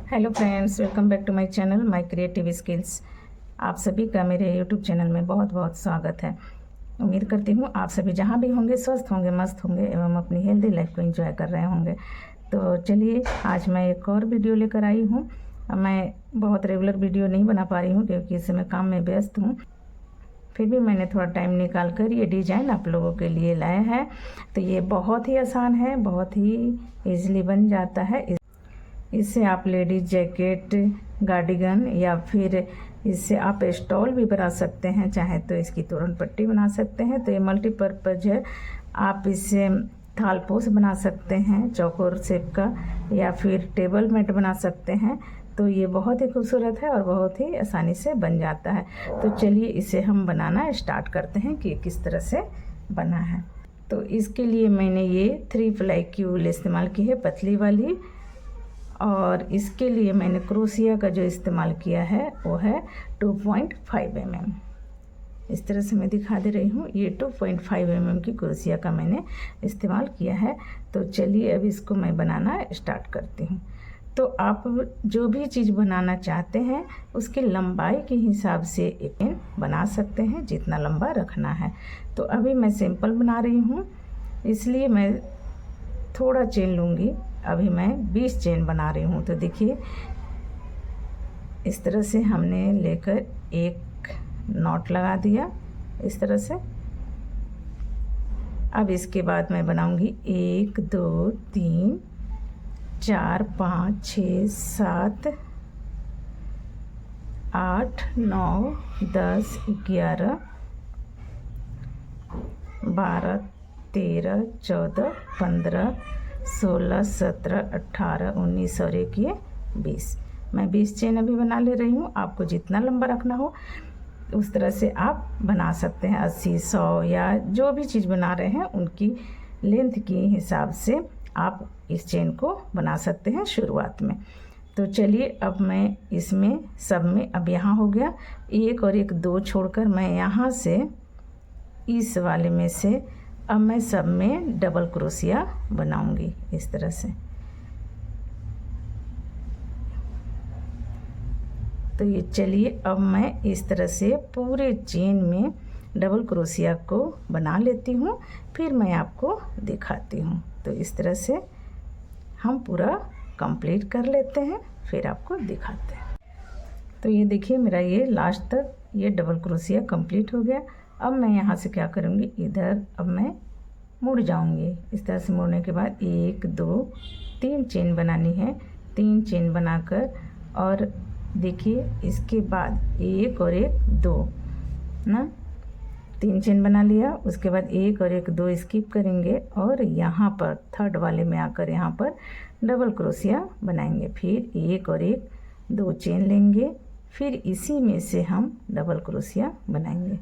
Hello friends, welcome back to my channel my creative skills. आप सभी का मेरे यूट्यूब चैनल में बहुत बहुत स्वागत है। उम्मीद करती हूँ आप सभी जहाँ भी होंगे स्वस्थ होंगे, मस्त होंगे एवं अपनी हेल्दी लाइफ को एंजॉय कर रहे होंगे। तो चलिए, आज मैं एक और वीडियो लेकर आई हूँ। मैं बहुत रेगुलर वीडियो नहीं बना पा रही हूँ क्योंकि इस समय काम में व्यस्त हूँ, फिर भी मैंने थोड़ा टाइम निकाल कर ये डिज़ाइन आप लोगों के लिए लाया है। तो ये बहुत ही आसान है, बहुत ही ईजिली बन जाता है। इससे आप लेडीज जैकेट, गार्डिगन या फिर इससे आप स्टॉल भी बना सकते हैं, चाहे तो इसकी तोरण पट्टी बना सकते हैं। तो ये मल्टीपर्पज़ है। आप इससे थालपोश बना सकते हैं चौकोर शेप का, या फिर टेबल मैट बना सकते हैं। तो ये बहुत ही खूबसूरत है और बहुत ही आसानी से बन जाता है। तो चलिए इसे हम बनाना स्टार्ट करते हैं कि किस तरह से बना है। तो इसके लिए मैंने ये 3 प्लाई की ऊल इस्तेमाल की है, पतली वाली। और इसके लिए मैंने क्रोशिया का जो इस्तेमाल किया है वो है 2.5 mm। इस तरह से मैं दिखा दे रही हूँ। ये 2.5 mm की क्रोशिया का मैंने इस्तेमाल किया है। तो चलिए अब इसको मैं बनाना स्टार्ट करती हूँ। तो आप जो भी चीज़ बनाना चाहते हैं उसकी लंबाई के हिसाब से एक बना सकते हैं, जितना लंबा रखना है। तो अभी मैं सिंपल बना रही हूँ, इसलिए मैं थोड़ा चेन लूँगी। अभी मैं 20 चेन बना रही हूँ। तो देखिए, इस तरह से हमने लेकर एक नॉट लगा दिया इस तरह से। अब इसके बाद मैं बनाऊँगी 1 2 3 4 5 6 7 8 9 10 11 12 13 14 15 16 17 18 19 और 21 20। मैं 20 चेन अभी बना ले रही हूँ। आपको जितना लंबा रखना हो उस तरह से आप बना सकते हैं। 80 100 या जो भी चीज़ बना रहे हैं उनकी लेंथ के हिसाब से आप इस चेन को बना सकते हैं शुरुआत में। तो चलिए, अब मैं इसमें सब में, अब यहाँ हो गया 1 और 1 2 छोड़कर मैं यहाँ से इस वाले में से अब मैं सब में डबल क्रोशिया बनाऊंगी इस तरह से। तो ये चलिए, अब मैं इस तरह से पूरे चेन में डबल क्रोशिया को बना लेती हूँ, फिर मैं आपको दिखाती हूँ। तो इस तरह से हम पूरा कंप्लीट कर लेते हैं, फिर आपको दिखाते हैं। तो ये देखिए, मेरा ये लास्ट तक ये डबल क्रोशिया कंप्लीट हो गया। अब मैं यहाँ से क्या करूँगी, इधर अब मैं मुड़ जाऊँगी। इस तरह से मुड़ने के बाद 1 2 3 चेन बनानी है। 3 चेन बनाकर, और देखिए इसके बाद 1 और 1 2 ना, 3 चेन बना लिया। उसके बाद 1 और 1 2 स्किप करेंगे और यहाँ पर थर्ड वाले में आकर यहाँ पर डबल क्रोशिया बनाएंगे। फिर 1 और 1 2 चेन लेंगे, फिर इसी में से हम डबल क्रोशिया बनाएंगे।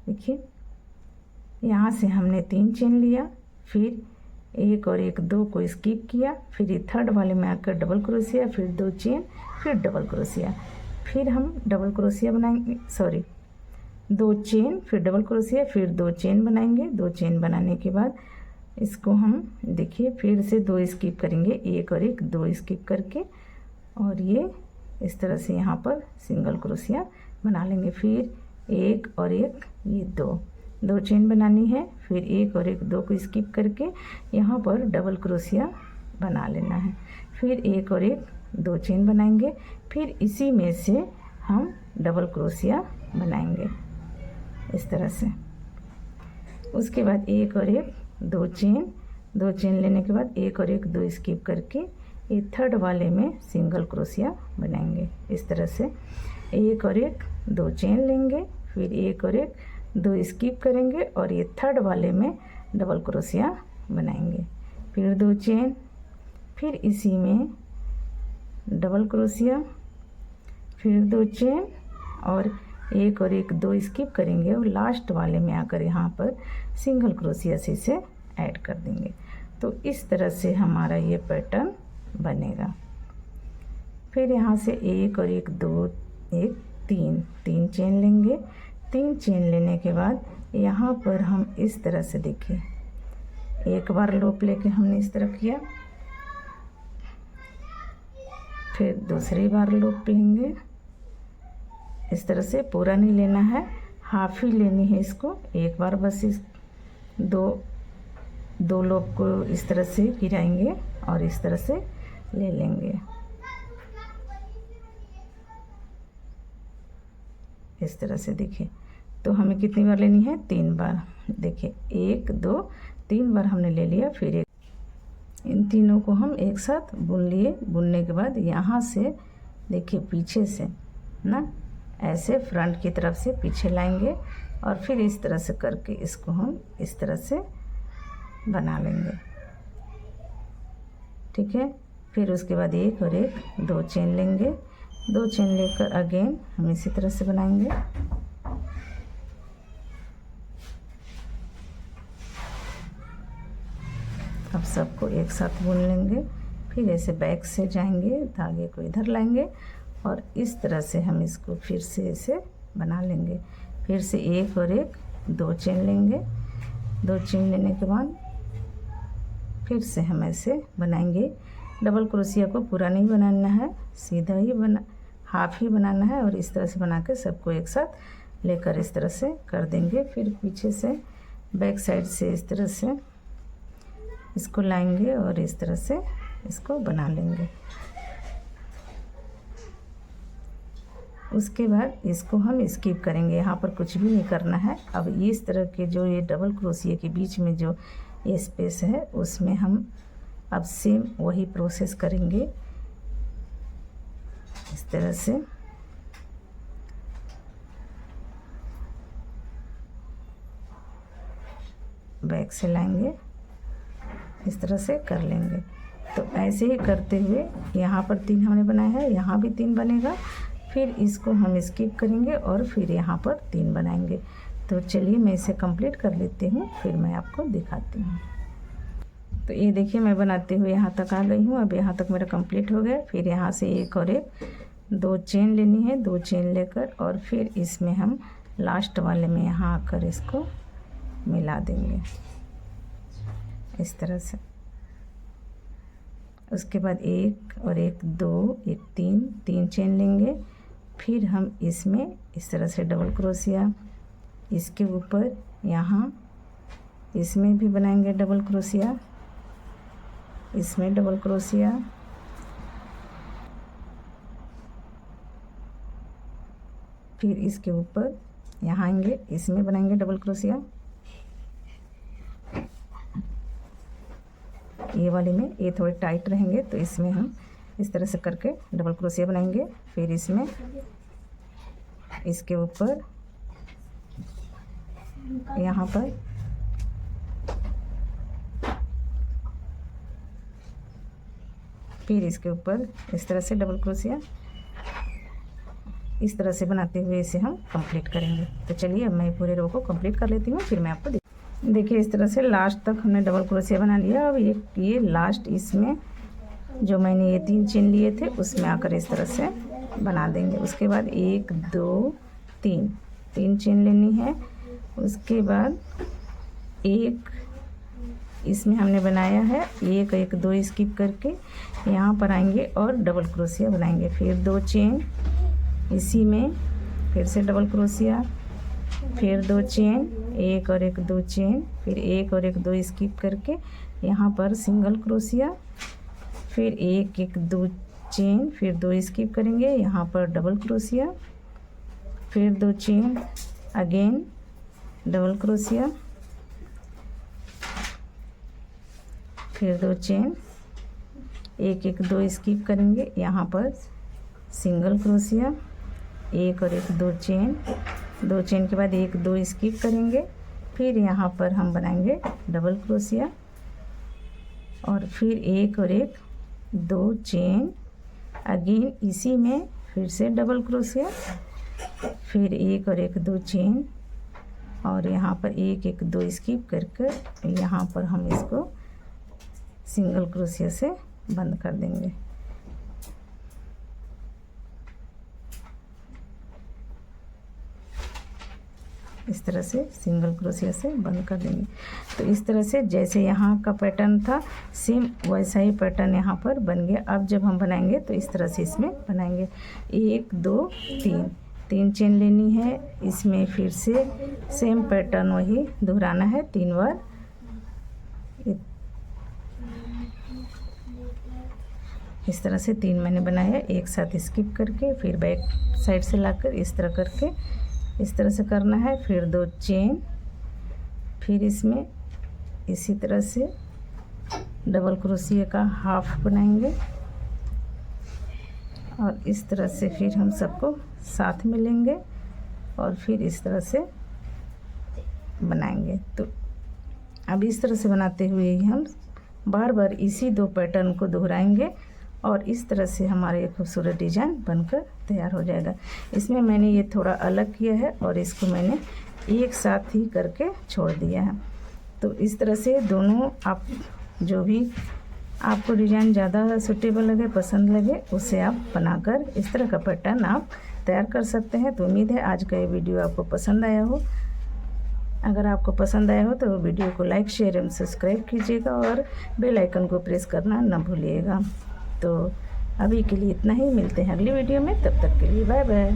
देखिए, यहाँ से हमने 3 चेन लिया, फिर 1 और 1 2 को स्किप किया, फिर ये थर्ड वाले में आकर डबल क्रोशिया, फिर 2 चेन, फिर डबल क्रोशिया, फिर हम डबल क्रोशिया बनाएंगे, 2 चेन, फिर डबल क्रोशिया, फिर 2 चेन बनाएंगे। 2 चेन बनाने के बाद इसको हम देखिए फिर से 2 स्किप करेंगे, 1 और 1 2 स्किप करके, और ये इस तरह से यहाँ पर सिंगल क्रोशिया बना लेंगे। फिर 1 और 1 ये 2 चेन बनानी है, फिर 1 और 1 2 को स्किप करके यहाँ पर डबल क्रोशिया बना लेना है। फिर 1 और 1 2 चेन बनाएंगे, फिर इसी में से हम डबल क्रोशिया बनाएंगे इस तरह से। उसके बाद 1 और 1 2 चेन लेने के बाद 1 और 1 2 स्किप करके ये थर्ड वाले में सिंगल क्रोशिया बनाएंगे इस तरह से। 1 और 1 2 चेन लेंगे, फिर 1 और 1 2 स्किप करेंगे और ये थर्ड वाले में डबल क्रोशिया बनाएंगे। फिर 2 चेन, फिर इसी में डबल क्रोशिया, फिर 2 चेन, और 1 और 1 2 स्किप करेंगे और लास्ट वाले में आकर यहाँ पर सिंगल क्रोशिया से इसे ऐड कर देंगे। तो इस तरह से हमारा ये पैटर्न बनेगा। फिर यहाँ से 1 और 1 2 1 3 चेन लेंगे। 3 चेन लेने के बाद यहाँ पर हम इस तरह से देखिए, एक बार लूप लेके हमने इस तरह किया, फिर दूसरी बार लूप लेंगे। इस तरह से पूरा नहीं लेना है, हाफ ही लेनी है इसको। एक बार बस इस दो लूप को इस तरह से गिराएंगे और इस तरह से ले लेंगे। इस तरह से देखिए। तो हमें कितनी बार लेनी है? 3 बार। देखिए 1 2 3 बार हमने ले लिया। फिर इन तीनों को हम एक साथ बुन लिए। बुनने के बाद यहाँ से देखिए पीछे से ना ऐसे फ्रंट की तरफ से पीछे लाएंगे और फिर इस तरह से करके इसको हम इस तरह से बना लेंगे। ठीक है। फिर उसके बाद एक और एक 2 चेन लेंगे। 2 चेन लेकर अगेन हम इसी तरह से बनाएंगे। अब सबको एक साथ बुन लेंगे। फिर ऐसे बैक से जाएंगे, धागे को इधर लाएंगे और इस तरह से हम इसको फिर से ऐसे बना लेंगे। फिर से एक और एक 2 चेन लेंगे। 2 चेन लेने के बाद फिर से हम ऐसे बनाएंगे। डबल क्रोशिया को पूरा नहीं बनाना है, सीधा ही हाफ ही बनाना है। और इस तरह से बना के सबको एक साथ लेकर इस तरह से कर देंगे। फिर पीछे से बैक साइड से इस तरह से इसको लाएंगे और इस तरह से इसको बना लेंगे। उसके बाद इसको हम स्किप करेंगे, यहाँ पर कुछ भी नहीं करना है। अब इस तरह के जो ये डबल क्रोशिया के बीच में जो ये स्पेस है उसमें हम अब सेम वही प्रोसेस करेंगे। इस तरह से बैक से लाएंगे, इस तरह से कर लेंगे। तो ऐसे ही करते हुए यहाँ पर 3 हमने बनाया है, यहाँ भी 3 बनेगा। फिर इसको हम स्किप करेंगे और फिर यहाँ पर 3 बनाएंगे। तो चलिए मैं इसे कंप्लीट कर लेती हूँ, फिर मैं आपको दिखाती हूँ। तो ये देखिए मैं बनाते हुए यहाँ तक आ गई हूँ। अब यहाँ तक मेरा कंप्लीट हो गया। फिर यहाँ से एक और एक 2 चेन लेनी है। 2 चेन लेकर और फिर इसमें हम लास्ट वाले में यहाँ आकर इसको मिला देंगे इस तरह से। उसके बाद एक और एक 2 एक 3 चेन लेंगे। फिर हम इसमें इस तरह से डबल क्रोशिया, इसके ऊपर यहाँ इसमें भी बनाएंगे डबल क्रोशिया, इसमें डबल क्रोशिया, फिर इसके ऊपर यहाँ आएंगे, इसमें बनाएंगे डबल क्रोशिया। ये वाले में ये थोड़े टाइट रहेंगे तो इसमें हम इस तरह से करके डबल क्रोशिया बनाएंगे। फिर इसमें इसके ऊपर यहाँ पर फिर इसके ऊपर इस तरह से डबल क्रोशिया, इस तरह से बनाते हुए इसे हम कंप्लीट करेंगे। तो चलिए अब मैं पूरे रो को कंप्लीट कर लेती हूँ, फिर मैं आपको देखिए इस तरह से लास्ट तक हमने डबल क्रोशिया बना लिया। अब ये लास्ट इसमें जो मैंने ये 3 चेन लिए थे उसमें आकर इस तरह से बना देंगे। उसके बाद 1 2 3 चेन लेनी है। उसके बाद एक इसमें हमने बनाया है, एक 2 स्किप करके यहाँ पर आएंगे और डबल क्रोशिया बनाएंगे। फिर 2 चेन इसी में, फिर से डबल क्रोशिया, फिर 2 चेन, एक और एक 2 चेन, फिर एक और एक 2 स्किप करके यहाँ पर सिंगल क्रोशिया, फिर एक 2 चेन, फिर 2 स्किप करेंगे, यहाँ पर डबल क्रोशिया, फिर 2 चेन, अगेन डबल क्रोशिया, फिर 2 चेन, एक 2 स्किप करेंगे, यहाँ पर सिंगल क्रोशिया, एक और एक 2 चेन, 2 चेन के बाद 1 2 स्किप करेंगे। फिर यहाँ पर हम बनाएंगे डबल क्रोशिया और फिर एक और एक 2 चेन, अगेन इसी में फिर से डबल क्रोशिया, फिर एक और एक 2 चेन और यहाँ पर एक 2 स्किप करके यहाँ पर हम इसको सिंगल क्रोशिया से बंद कर देंगे। इस तरह से सिंगल क्रोशिया से बंद कर देंगे। तो इस तरह से जैसे यहाँ का पैटर्न था सेम वैसा ही पैटर्न यहाँ पर बन गया। अब जब हम बनाएंगे तो इस तरह से इसमें बनाएंगे। 1 2 3 चेन लेनी है, इसमें फिर से सेम पैटर्न वही दोहराना है 3 बार। इस तरह से 3 मैंने बनाया, एक साथ स्किप करके फिर बैक साइड से लाकर इस तरह करके इस तरह से करना है। फिर 2 चेन, फिर इसमें इसी तरह से डबल क्रोशिया का हाफ बनाएंगे और इस तरह से फिर हम सबको साथ में लेंगे और फिर इस तरह से बनाएंगे। तो अब इस तरह से बनाते हुए ही हम बार बार इसी 2 पैटर्न को दोहराएंगे और इस तरह से हमारे खूबसूरत डिजाइन बनकर तैयार हो जाएगा। इसमें मैंने ये थोड़ा अलग किया है और इसको मैंने एक साथ ही करके छोड़ दिया है। तो इस तरह से दोनों आप जो भी आपको डिज़ाइन ज़्यादा सूटेबल लगे, पसंद लगे, उसे आप बनाकर इस तरह का पैटर्न आप तैयार कर सकते हैं। तो उम्मीद है आज का ये वीडियो आपको पसंद आया हो। अगर आपको पसंद आया हो तो वीडियो को लाइक, शेयर एवं सब्सक्राइब कीजिएगा और बेल आइकन को प्रेस करना न भूलिएगा। तो अभी के लिए इतना ही, मिलते हैं अगली वीडियो में, तब तक के लिए बाय बाय।